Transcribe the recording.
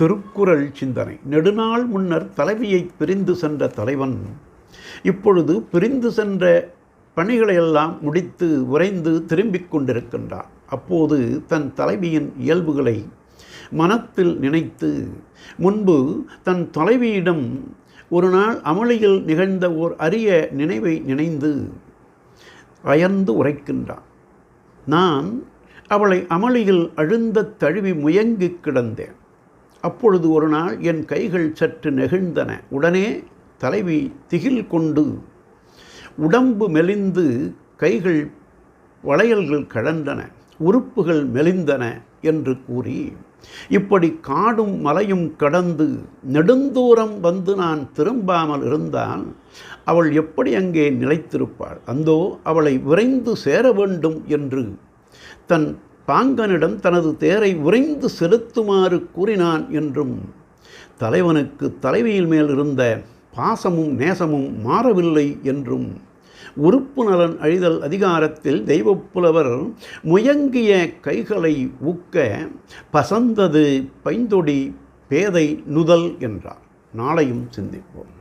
திருக்குறள் சிந்தனை. நெடுநாள் முன்னர் தலைவியை பிரிந்து சென்ற தலைவன் இப்பொழுது பிரிந்து சென்ற பணிகளையெல்லாம் முடித்து விரைந்து திரும்பிக் கொண்டிருக்கின்றான். அப்போது தன் தலைவியின் இயல்புகளை மனத்தில் நினைத்து முன்பு தன் தலைவியிடம் ஒரு நாள் அமளியில் நிகழ்ந்த ஓர் அரிய நினைவை நினைந்து அயர்ந்து உரைக்கின்றான். நான் அவளை அமளியில் அழுந்த தழுவி முயங்கி கிடந்தேன். அப்பொழுது ஒரு நாள் என் கைகள் சற்று நெகிழ்ந்தன. உடனே தலைவி திகில் கொண்டு உடம்பு மெலிந்து கைகள் வளையல்கள் கழன்றன, உறுப்புகள் மெலிந்தன என்று கூறி, இப்படி காடும் மலையும் கடந்து நெடுந்தூரம் வந்து நான் திரும்பாமல் இருந்தால் அவள் எப்படி அங்கே நிலைத்திருப்பாள்? அந்தோ அவளை விரைந்து சேர வேண்டும் என்று தன் பாங்கனிடம் தனது தேரை விரைந்து செலுத்துமாறு கூறினான் என்றும், தலைவனுக்கு தலைவியின் மேல் இருந்த பாசமும் நேசமும் மாறவில்லை என்றும், உறுப்பு நலன் அழிதல் அதிகாரத்தில் தெய்வப்புலவர் முயங்கிய கைகளை ஊக்க பசந்தது பைந்தொடி பேதை நுதல் என்றார். நாளையும் சிந்திப்போம்.